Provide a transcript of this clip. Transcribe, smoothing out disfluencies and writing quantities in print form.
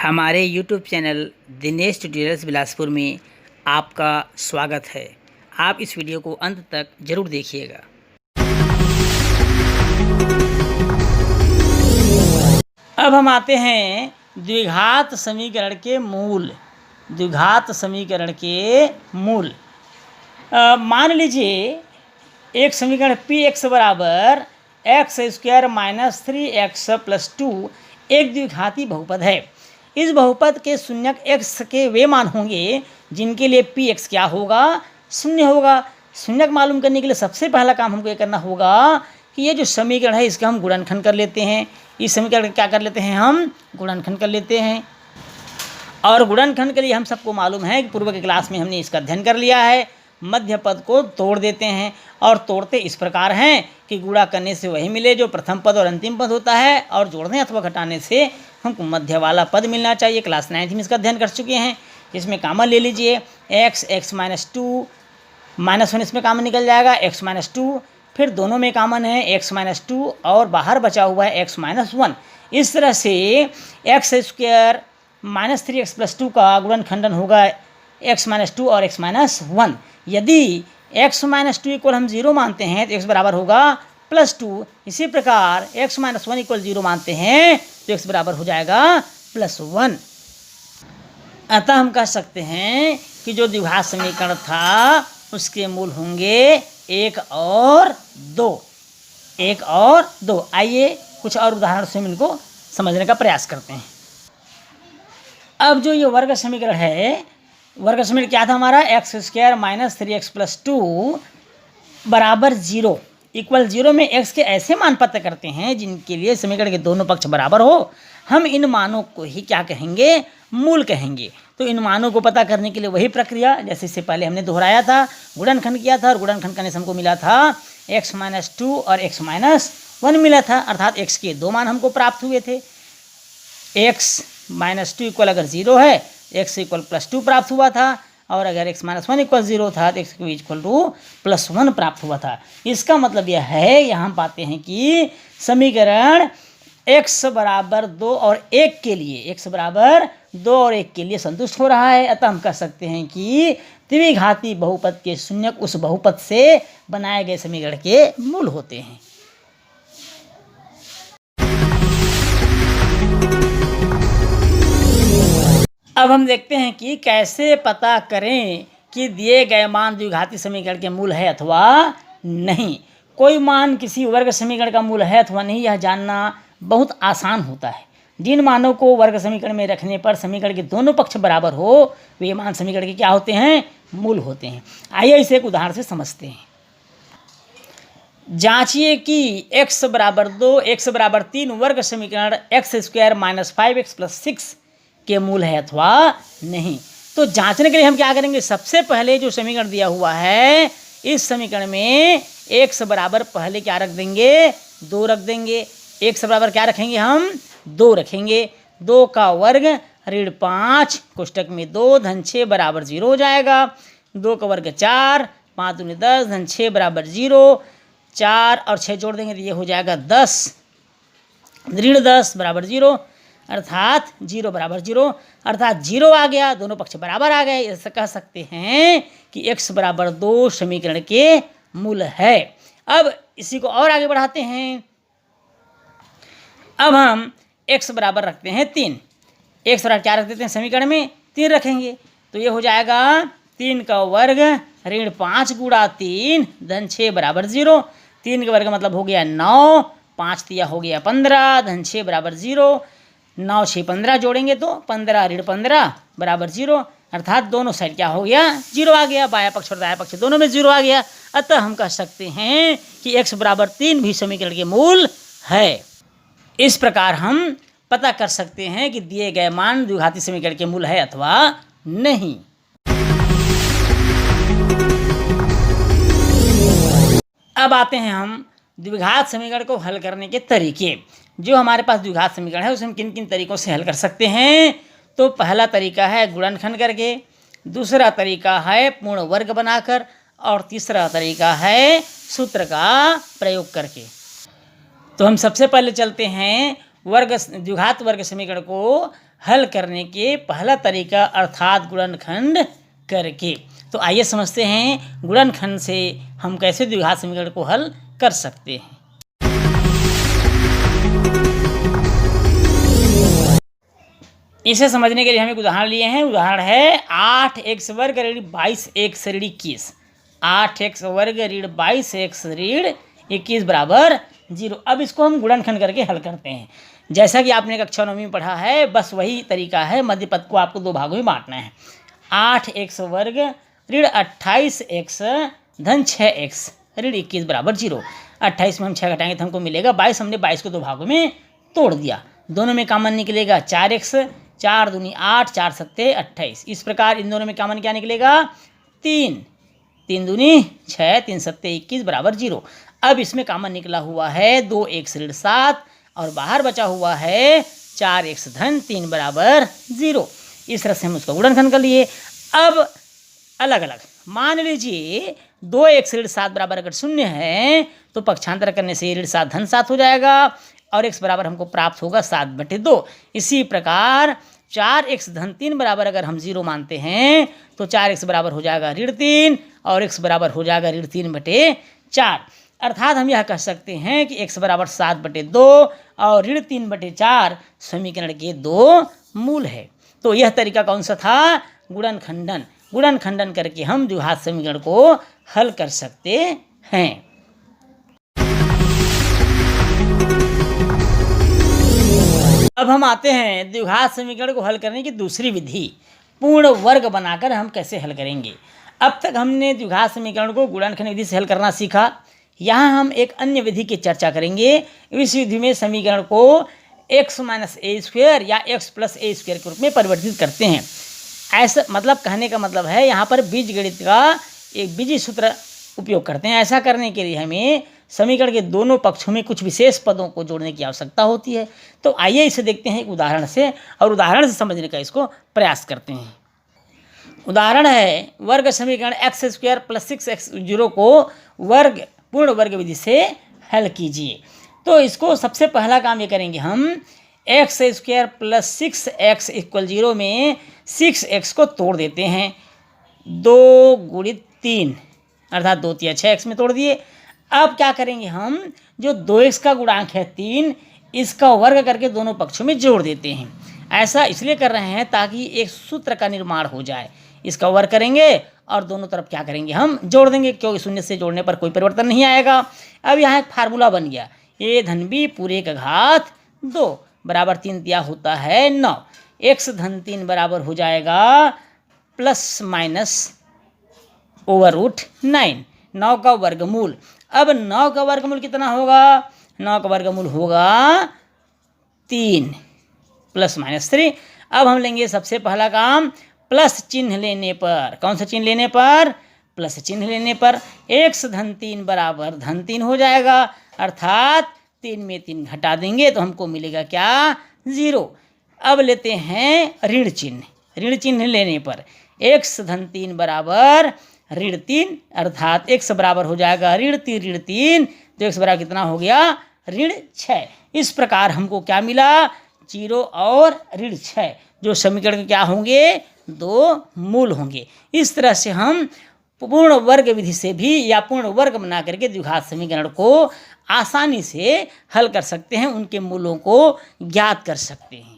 हमारे YouTube channel Dinesh tutorials Bilaspur में आपका स्वागत है। आप इस वीडियो को अंत तक ज़रूर देखिएगा। अब हम आते हैं द्विघात समीकरण के मूल। द्विघात समीकरण के मूल मान लीजिए एक समीकरण पी एक्स बराबर x square minus 3x plus 2 एक द्विघाती बहुपद है। इस बहुपद के शून्यक x के वे मान होंगे जिनके लिए पी एक्स क्या होगा, शून्य होगा। शून्यक मालूम करने के लिए सबसे पहला काम हमको ये करना होगा कि ये जो समीकरण है इसका हम गुणनखंड कर लेते हैं। इस समीकरण का क्या कर लेते हैं, हम गुणनखंड कर लेते हैं। और गुणनखंड के लिए हम सबको मालूम है कि पूर्व के क्लास में हमने इसका अध्ययन कर लिया है। मध्य पद को तोड़ देते हैं और तोड़ते इस प्रकार हैं कि गुणा करने से वही मिले जो प्रथम पद और अंतिम पद होता है, और जोड़ने अथवा घटाने से हमको मध्य वाला पद मिलना चाहिए। क्लास 9 में इसका अध्ययन कर चुके हैं। इसमें कामन ले लीजिए x माइनस 2 -1 इसमें कामन निकल जाएगा, x माइनस 2, फिर दोनों में कामन है x माइनस 2 और बाहर बचा हुआ है x माइनस 1। इस तरह से x square minus 3x plus 2 का गुणनखंडन होगा x माइनस 2 और x माइनस 1। यदि x माइनस 2 इक्वल हम 0 मानते हैं तो x बराबर होगा प्लस 2। इसी प्रकार x माइनस 1 इक्वल 0 मानते हैं तो x बराबर हो जाएगा प्लस 1। अतः हम कह सकते हैं कि जो द्विघात समीकरण था उसके मूल होंगे 1 और 2। 1 और 2। आइए कुछ और उदाहरण से हम इनको समझने का प्रयास करते हैं। अब जो ये वर्ग समीकरण है, वर्ग समीकरण क्या था हमारा, x square minus 3x plus 2 बराबर 0 इक्वल 0 में x के ऐसे मान पता करते हैं जिनके लिए समीकरण के दोनों पक्ष बराबर हो। हम इन मानों को ही क्या कहेंगे, मूल कहेंगे। तो इन मानों को पता करने के लिए वही प्रक्रिया जैसे इससे पहले हमने दोहराया था, गुणनखंड किया था, और गुणनखंड करने से हमको मिला था x माइनस 2 और x माइनस 1 मिला था, अर्थात x के दो मान हमको प्राप्त हुए थे। x माइनस 2 इक्वल अगर 0 है, x इक्वल प्लस 2 प्राप्त हुआ था, और अगर x माइनस 1 इक्वल 0 था तो x इक्वल टू प्लस 1 प्राप्त हुआ था। इसका मतलब यह है, यहाँ हम पाते हैं कि समीकरण x बराबर 2 और 1 के लिए, x बराबर 2 और 1 के लिए संतुष्ट हो रहा है। अतः हम कह सकते हैं कि द्विघाती बहुपद के शून्यक उस बहुपद से बनाए गए समीकरण के मूल होते हैं। अब हम देखते हैं कि कैसे पता करें कि दिए गए मान द्विघाती समीकरण के मूल है अथवा नहीं। कोई मान किसी वर्ग समीकरण का मूल है अथवा नहीं, यह जानना बहुत आसान होता है। जिन मानों को वर्ग समीकरण में रखने पर समीकरण के दोनों पक्ष बराबर हो वे मान समीकरण के क्या होते हैं, मूल होते हैं। आइए इसे एक उदाहरण से समझते हैं। जांचिए कि x बराबर 2, x बराबर 3 वर्ग समीकरण x square minus 5x plus 6 के मूल है अथवा नहीं। तो जांचने के लिए हम क्या करेंगे, सबसे पहले जो समीकरण दिया हुआ है इस समीकरण में x बराबर पहले क्या रख देंगे, 2 रख देंगे। x बराबर क्या रखेंगे, हम 2 रखेंगे। 2 का वर्ग ऋण 5 कोष्टक में 2 धन 6 बराबर 0 हो जाएगा। 2 का वर्ग 4, 5 दूनी 10 धन 6 बराबर 0। 4 और 6 जोड़ देंगे तो ये हो जाएगा 10 ऋण 10 बराबर 0, अर्थात 0 बराबर 0, अर्थात 0 आ गया, दोनों पक्ष बराबर आ गए। ऐसा कह सकते हैं कि x बराबर 2 समीकरण के मूल है। अब इसी को और आगे बढ़ाते हैं। अब हम x बराबर रखते हैं 3। x बराबर क्या रख देते हैं, समीकरण में 3 रखेंगे तो ये हो जाएगा 3 का वर्ग ऋण 5 गुणा 3 धन 6 बराबर 0। 3 का वर्ग मतलब हो गया 9, 5 तिया हो गया 15 धन 6 बराबर 0। 9 6 15 जोड़ेंगे तो 15 ऋण 15 बराबर 0, अर्थात दोनों साइड क्या हो गया, 0 आ गया। बाया पक्ष और दाया पक्ष दोनों में 0 आ गया। अतः हम कह सकते हैं कि x बराबर 3 भी समीकरण के मूल है। इस प्रकार हम पता कर सकते हैं कि दिए गए मान द्विघाती समीकरण के मूल है अथवा नहीं। अब आते हैं हम द्विघात समीकरण को हल करने के तरीके। जो हमारे पास द्विघात समीकरण है उसे हम किन किन तरीकों से हल कर सकते हैं। तो पहला तरीका है गुणनखंड करके, दूसरा तरीका है पूर्ण वर्ग बनाकर, और तीसरा तरीका है सूत्र का प्रयोग करके। तो हम सबसे पहले चलते हैं द्विघात वर्ग समीकरण को हल करने के पहला तरीका अर्थात गुणनखंड करके। तो आइए समझते हैं गुणनखंड से हम कैसे द्विघात समीकरण को हल कर सकते हैं। इसे समझने के लिए हम एक उदाहरण लिए हैं। उदाहरण है 8x वर्ग ऋण 22x ऋण 21। 8x वर्ग ऋण 22x ऋण 21 बराबर 0। अब इसको हम गुणनखंड करके हल करते हैं। जैसा कि आपने कक्षा 9वीं में पढ़ा है, बस वही तरीका है। मध्य पद को आपको 2 भागों में बांटना है। 8x वर्ग ऋण 28x धन 6x ऋण 21 बराबर 0। 28 में हम 6 घटाएंगे तो हमको मिलेगा 22। हमने 22 को 2 भागों में तोड़ दिया। दोनों में कॉमन निकलेगा 4x, 4 दूनी 8, 4 सत्ते 28। इस प्रकार इन दोनों में कॉमन क्या निकलेगा 3, 3 दूनी 6, 3 सत्ते 21 बराबर 0। अब इसमें कॉमन निकला हुआ है 2x ऋण 7 और बाहर बचा हुआ है 4x धन 3 बराबर 0। इस तरह से हम उसका गुणनखंड कर लिए। अब अलग अलग मान लीजिए 2x ऋण 7 बराबर अगर 0 है तो पक्षांतर करने से ऋण 7 धन 7 हो जाएगा और x बराबर हमको प्राप्त होगा 7/2। इसी प्रकार 4x धन 3 बराबर अगर हम 0 मानते हैं तो 4x बराबर हो जाएगा ऋण 3 और x बराबर हो जाएगा ऋण 3/4। अर्थात हम यह कह सकते हैं कि x बराबर 7/2 और ऋण 3/4 समीकरण के 2 मूल है। तो यह तरीका कौन सा था? गुणनखंडन। गुणनखंडन करके हम द्विघात समीकरण को हल कर सकते हैं। अब हम आते हैं द्विघात समीकरण को हल करने की दूसरी विधि, पूर्ण वर्ग बनाकर हम कैसे हल करेंगे। अब तक हमने द्विघात समीकरण को गुणनखंड विधि से हल करना सीखा। यहाँ हम एक अन्य विधि की चर्चा करेंगे। इस विधि में समीकरण को x - a² या x + a² के रूप में परिवर्तित करते हैं। ऐसा मतलब कहने का मतलब है यहाँ पर बीजगणित का एक बीजी सूत्र उपयोग करते हैं। ऐसा करने के लिए हमें समीकरण के दोनों पक्षों में कुछ विशेष पदों को जोड़ने की आवश्यकता होती है। तो आइए इसे देखते हैं एक उदाहरण से और उदाहरण से समझने का इसको प्रयास करते हैं। उदाहरण है वर्ग समीकरण x² + 6x0 को पूर्ण वर्ग विधि से हल कीजिए। तो इसको सबसे पहला काम ये करेंगे हम x² + 6x = 0 में 6x को तोड़ देते हैं। 2 × 3 अर्थात 2 × 3 = 6x में तोड़ दिए। अब क्या करेंगे हम, जो 2x का गुणांक है 3, इसका वर्ग करके दोनों पक्षों में जोड़ देते हैं। ऐसा इसलिए कर रहे हैं ताकि एक सूत्र का निर्माण हो जाए। इसका वर्ग करेंगे और दोनों तरफ क्या करेंगे हम जोड़ देंगे, क्योंकि शून्य से जोड़ने पर कोई परिवर्तन नहीं आएगा। अब यहाँ एक फार्मूला बन गया, a धन b पूरे का घात 2 बराबर 3 दिया होता है 9। x धन 3 बराबर हो जाएगा ±/9। 9 का वर्गमूल। अब 9 का वर्गमूल कितना होगा? 9 का वर्गमूल होगा 3 ±3। अब हम लेंगे सबसे पहला काम प्लस चिन्ह लेने पर। कौन सा चिन्ह लेने पर? प्लस चिन्ह लेने पर x धन 3 बराबर धन 3 हो जाएगा। अर्थात 3 में 3 घटा देंगे तो हमको मिलेगा क्या? 0। अब लेते हैं ऋण चिन्ह। ऋण चिन्ह लेने पर x धन 3 बराबर ऋण 3 अर्थात x बराबर हो जाएगा ऋण 3 तो x बराबर कितना हो गया? ऋण 6। इस प्रकार हमको क्या मिला? 0 और ऋण 6, जो समीकरण के क्या होंगे? 2 मूल होंगे। इस तरह से हम पूर्ण वर्ग विधि से भी या पूर्ण वर्ग बना करके द्विघात समीकरण को आसानी से हल कर सकते हैं, उनके मूलों को ज्ञात कर सकते हैं।